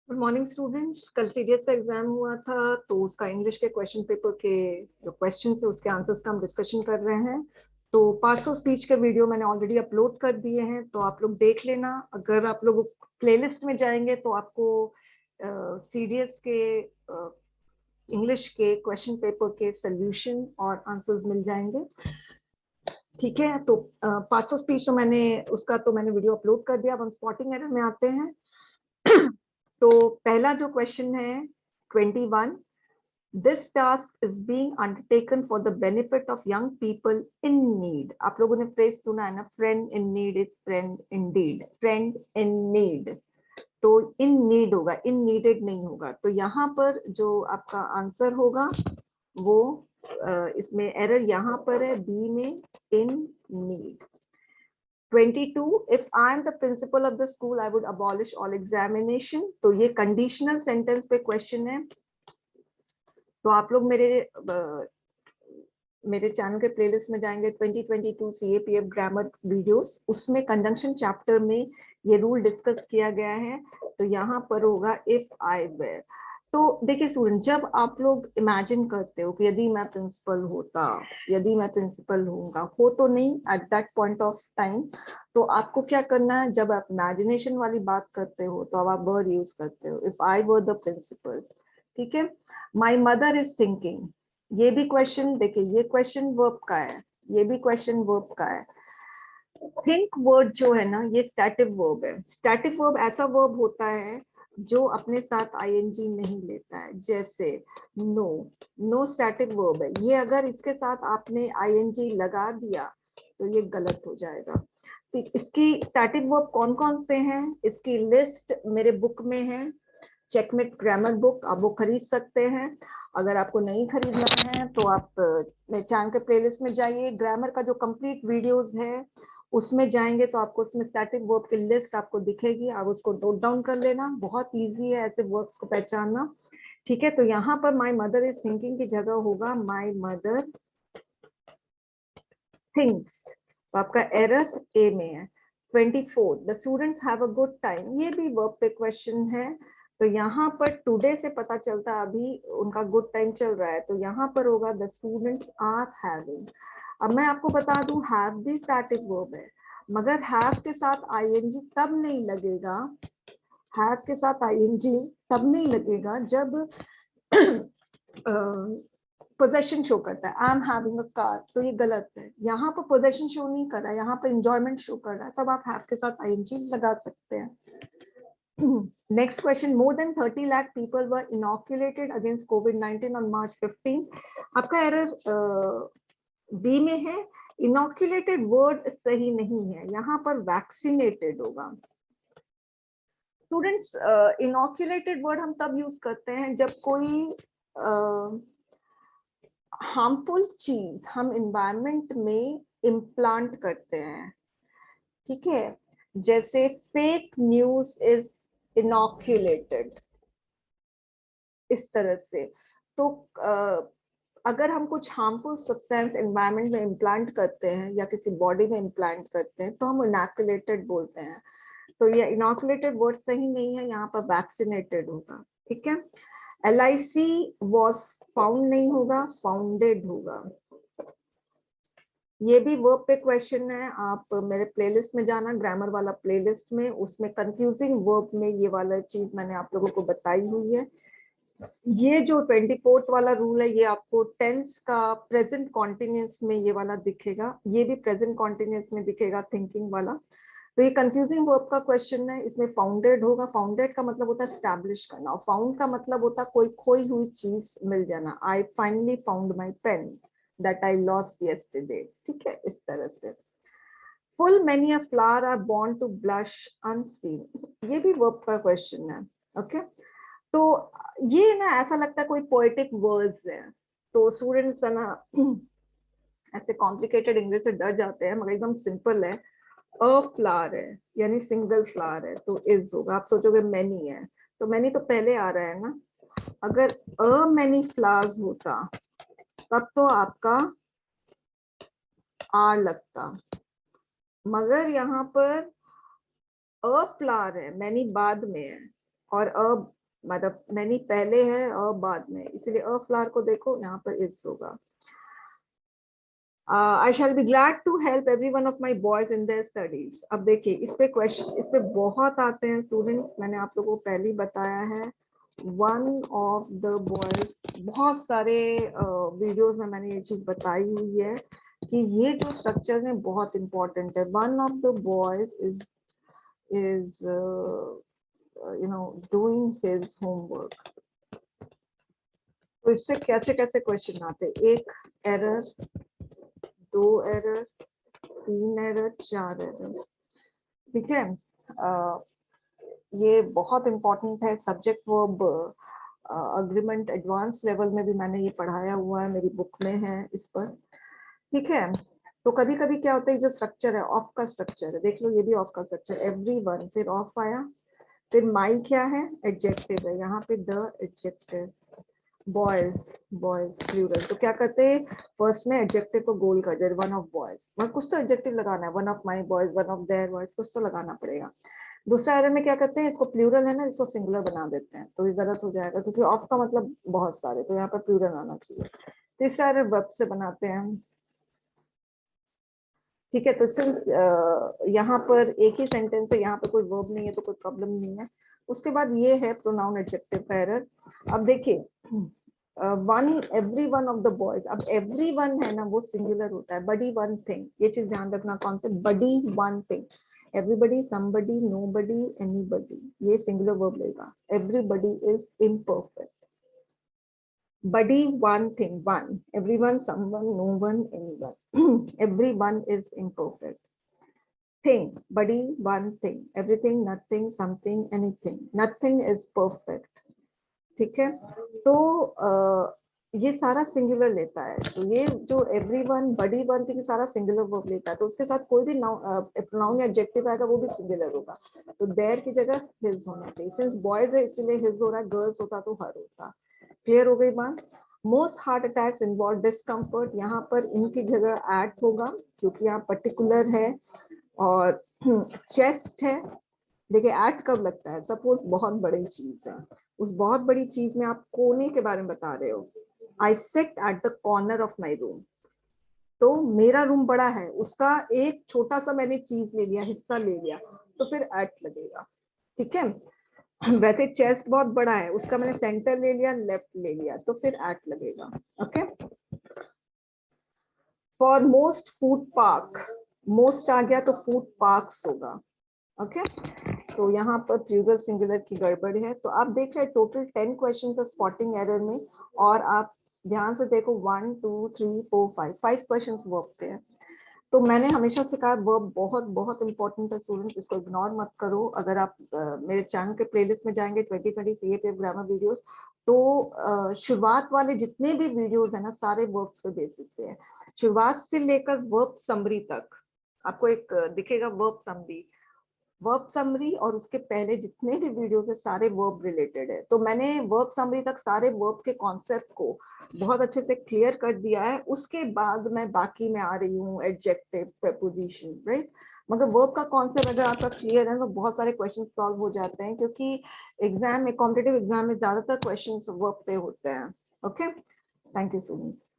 Good morning students. कल CDS का exam हुआ था, तो उसका इंग्लिश के क्वेश्चन पेपर के जो क्वेश्चन थे उसके आंसर्स का हम डिस्कशन कर रहे हैं। तो पार्ट्स ऑफ स्पीच के वीडियो मैंने ऑलरेडी अपलोड कर दिए हैं, तो आप लोग देख लेना। अगर आप लोग प्लेलिस्ट में जाएंगे तो आपको सीडीएस के इंग्लिश के क्वेश्चन पेपर के सोल्यूशन और आंसर्स मिल जाएंगे। ठीक है, तो पार्ट्स ऑफ स्पीच तो मैंने वीडियो अपलोड कर दिया। अब हम स्पॉटिंग एरर में आते हैं। तो पहला जो क्वेश्चन है 21, this task is being undertaken for the benefit of young people in need. आप लोगों ने फ्रेज सुना है ना, friend in need is friend in deed. Friend in need, तो इन नीड होगा, इन नीडेड नहीं होगा। तो यहाँ पर जो आपका आंसर होगा वो इसमें एरर यहाँ पर है बी में, in need. 22, if I am the principal of the school, I would abolish all examination। तो ये कंडीशनल सेंटेंस पे क्वेश्चन है। तो आप लोग मेरे चैनल के प्लेलिस्ट में जाएंगे, 2022 सीएपीएफ ग्रामर वीडियोस, उसमें कंजंक्शन चैप्टर में ये रूल डिस्कस किया गया है। तो यहाँ पर होगा इफ आई वेयर। तो देखिए स्टूडेंट, जब आप लोग इमेजिन करते हो कि यदि मैं प्रिंसिपल होता, यदि मैं प्रिंसिपल होऊंगा, हो तो नहीं at that point of time, तो आपको क्या करना है, जब आप इमेजिनेशन वाली बात करते हो तो अब आप वर्ड यूज करते हो, if I were the principal. ठीक है, माई मदर इज थिंकिंग। ये भी क्वेश्चन देखिए, ये क्वेश्चन वर्ब का है, ये भी क्वेश्चन वर्ब का है। थिंक वर्ड जो है ना, ये स्टैटिक वर्ब है। स्टैटिक वर्ब ऐसा वर्ब होता है जो अपने साथ आईएनजी नहीं लेता है। जैसे नो, नो स्टैटिक वर्ब है, ये अगर इसके साथ आपने आईएनजी लगा दिया तो ये गलत हो जाएगा। तो इसकी स्टैटिक वर्ब कौन कौन से हैं, इसकी लिस्ट मेरे बुक में है, चेकमेट ग्रामर बुक, आप वो खरीद सकते हैं। अगर आपको नहीं खरीदना है तो आप मेरे चैनल के प्लेलिस्ट में जाइए, ग्रामर का जो कंप्लीट वीडियोस है उसमें जाएंगे तो आपको उसमें स्टैटिक वर्ब की लिस्ट आपको दिखेगी, आप उसको नोट डाउन कर लेना। बहुत इजी है ऐसे वर्ब्स को पहचानना। ठीक है, तो यहाँ पर माई मदर इज थिंकिंग की जगह होगा माई मदर थिंक्स। तो आपका एरर ए में है। 24, the students have a good time, ये भी वर्ब पे क्वेश्चन है। तो यहाँ पर टुडे से पता चलता है अभी उनका गुड टाइम चल रहा है, तो यहाँ पर होगा द स्टूडेंट्स आर हैविंग। अब मैं आपको बता दूं, हैव भी स्टैटिक वर्ब है, मगर हैव के साथ आईएनजी तब नहीं लगेगा, हैव के साथ आईएनजी तब नहीं लगेगा जब पोजेशन शो करता है, I am having a car, तो ये गलत है। यहाँ पर पोजेशन शो नहीं कर रहा है, यहाँ पर इंजॉयमेंट शो कर रहा है, तब आप हैव के साथ आईएनजी लगा सकते हैं। Next question, more than 30 lakh people were inoculated against COVID-19 on March 15। आपका एरर बी में है। इनोक्यूलेटेड वर्ड सही नहीं है, यहाँ पर वैक्सीनेटेड होगा। स्टूडेंट्स, इनोक्यूलेटेड वर्ड हम तब यूज करते हैं जब कोई हार्मफुल चीज हम इन्वायरमेंट में इम्प्लांट करते हैं। ठीक है, जैसे फेक न्यूज इज इनोक्यूलेटेड, इस तरह से। तो अगर हम कुछ हार्मफुल सब्सटेंस एनवायरनमेंट में इम्प्लांट करते हैं या किसी बॉडी में इम्प्लांट करते हैं तो हम इनोक्यूलेटेड बोलते हैं। तो ये इनोक्यूलेटेड वर्ड सही नहीं है, यहाँ पर वैक्सीनेटेड होगा। ठीक है, LIC वॉज फाउंड नहीं होगा, फाउंडेड होगा। ये भी वर्ब पे क्वेश्चन है, आप मेरे प्लेलिस्ट में जाना, ग्रामर वाला प्लेलिस्ट में, उसमें कंफ्यूजिंग वर्ब में ये वाला चीज मैंने आप लोगों को बताई हुई है। ये जो 24th वाला रूल है, ये आपको टेंस का प्रेजेंट कॉन्टिन्यूस में ये वाला दिखेगा, ये भी प्रेजेंट कॉन्टिन्यूस में दिखेगा, थिंकिंग वाला। तो ये कंफ्यूजिंग वर्ब का क्वेश्चन है, इसमें फाउंडेड होगा। फाउंडेड का मतलब होता है स्टैब्लिश करना, और फाउंड का मतलब होता है कोई खोई हुई चीज मिल जाना। I finally found my pen that I lost yesterday. ठीक है, इस तरह से। Full many a flower are born to blush unseen, ये भी वर्ब का क्वेश्चन है। ओके, तो ये ना ऐसा लगता है कोई पोएटिक वर्ड्स है, तो स्टूडेंट्स है ना ऐसे कॉम्प्लिकेटेड इंग्लिश से डर जाते हैं, मगर एकदम सिंपल है। अ फ्लावर है यानी सिंगल फ्लावर है, तो इज होगा। आप सोचोगे मैनी है, तो मैनी तो पहले आ रहा है ना। अगर अ मैनी फ्लावर्स होता तब तो आपका आर लगता, मगर यहाँ पर अ फ्लावर है, मैनी बाद में है, और अ मतलब मैनी पहले है अ बाद में, इसलिए अ फ्लावर को देखो यहाँ पर इज होगा। I shall be glad to help every one of my boys in their studies. अब देखिए इस पे क्वेश्चन, इस पे बहुत आते हैं स्टूडेंट्स, मैंने आप लोगों को पहले ही बताया है। वन ऑफ द बॉयज, बहुत सारे वीडियोस में मैंने ये चीज बताई हुई है कि ये जो स्ट्रक्चर है बहुत इंपॉर्टेंट है। One of the boys is you know doing his homework. तो इससे कैसे कैसे क्वेश्चन आते हैं, एक एरर, दो एरर, तीन एरर, चार एरर, ठीक है। ये बहुत इंपॉर्टेंट है। Subject verb agreement advance level में भी मैंने ये पढ़ाया हुआ है, मेरी बुक में है इस पर, ठीक है। तो कभी कभी क्या होता है, जो स्ट्रक्चर है ऑफ का स्ट्रक्चर है, देख लो ये भी ऑफ का स्ट्रक्चर, एवरी वन, फिर ऑफ आया, फिर माई क्या है, एडजेक्टिव है, यहाँ पे the adjective, boys, boys plural. तो क्या करते हैं, फर्स्ट में एडजेक्टिव को गोल कर दे, वन ऑफ बॉयज, मैं कुछ तो एडजेक्टिव लगाना है, one of my boys, one of their boys, कुछ तो लगाना पड़ेगा। दूसरा एरर में क्या करते हैं, इसको प्लूरल है ना, इसको सिंगुलर बना देते हैं, तो ये गलत हो जाएगा क्योंकि ऑफ का मतलब बहुत सारे, तो यहाँ पर प्लूरल आना चाहिए। तीसरा एरर वर्ब से बनाते हैं, ठीक है। तो सिंस यहाँ पर एक ही सेंटेंस है, यहाँ पर कोई वर्ब नहीं है तो कोई प्रॉब्लम नहीं है। उसके बाद ये है प्रोनाउन एडजेक्टिव का एरर। अब देखिए one, every one of the boys, अब एवरी वन है ना वो सिंगुलर होता है, बडी वन थिंग, ये चीज ध्यान रखना, कौन से, body one thing, everybody, somebody, nobody, anybody, ये सिंगुलर वर्ब लेगा। Everybody is imperfect, body one thing, one, everyone, someone, no one, anyone, everyone is imperfect. Thing, body one thing, everything, nothing, something, anything, nothing is perfect, ठीक है। तो ये सारा singular लेता है, तो ये जो एवरीवन, बडी वन थिंग, सारा सिंगुलर वर्ब लेता है, तो उसके साथ कोई भी प्रोनाउन या एडजेक्टिव आएगा वो भी सिंगुलर होगा। तो देयर की जगह हिज होना चाहिए, सिंस बॉयज है इसलिए हिज हो रहा है, गर्ल्स होता तो हर होता। क्लियर हो गई बात। Most heart attacks involve discomfort, यहाँ पर इनकी जगह एट होगा क्योंकि यहाँ पर्टिकुलर है। और चेस्ट है, देखिए एट कब लगता है, सपोज बहुत बड़ी चीज है, उस बहुत बड़ी चीज में आप कोने के बारे में बता रहे हो, I sit at the corner of my room, तो मेरा रूम बड़ा है, उसका एक छोटा सा मैंने चीज ले लिया, हिस्सा ले लिया, तो फिर एट लगेगा, ठीक है। वैसे चेस्ट बहुत बड़ा है, उसका मैंने सेंटर ले लिया, लेफ्ट ले लिया, तो फिर एट लगेगा, okay. For most food park, most आ गया तो फूड पार्क्स होगा, ओके। तो यहाँ पर प्लूरल सिंगुलर की गड़बड़ है। तो आप देख रहे हैं टोटल 10 क्वेश्चन है स्पॉटिंग एरर में, और आप ध्यान से देखो 1 2 3 4 5 क्वेश्चन वर्ब पे है। तो मैंने हमेशा से कहा वर्ब बहुत बहुत इंपॉर्टेंट है स्टूडेंट्स, इसको इग्नोर मत करो। अगर आप मेरे चैनल के प्लेलिस्ट में जाएंगे 2020 CAPF ग्रामर वीडियोस, तो शुरुआत वाले जितने भी वीडियोस है ना सारे वर्ब्स पे बेसिस पे है, शुरुआत से लेकर वर्ब समरी तक। आपको एक दिखेगा वर्ब समरी, वर्ब समरी, और उसके पहले जितने भी वीडियोस है सारे वर्ब रिलेटेड है। तो मैंने वर्ब समरी तक सारे वर्ब के कॉन्सेप्ट को बहुत अच्छे से क्लियर कर दिया है। उसके बाद मैं बाकी में आ रही हूँ एडजेक्टिव, प्रीपोजिशन, राइट। मगर वर्ब का कॉन्सेप्ट अगर आपका क्लियर है तो बहुत सारे क्वेश्चन सॉल्व हो जाते हैं, क्योंकि एग्जाम में, कॉम्पिटिटिव एग्जाम में ज्यादातर क्वेश्चन वर्ब पे होते हैं। Okay, thank you students.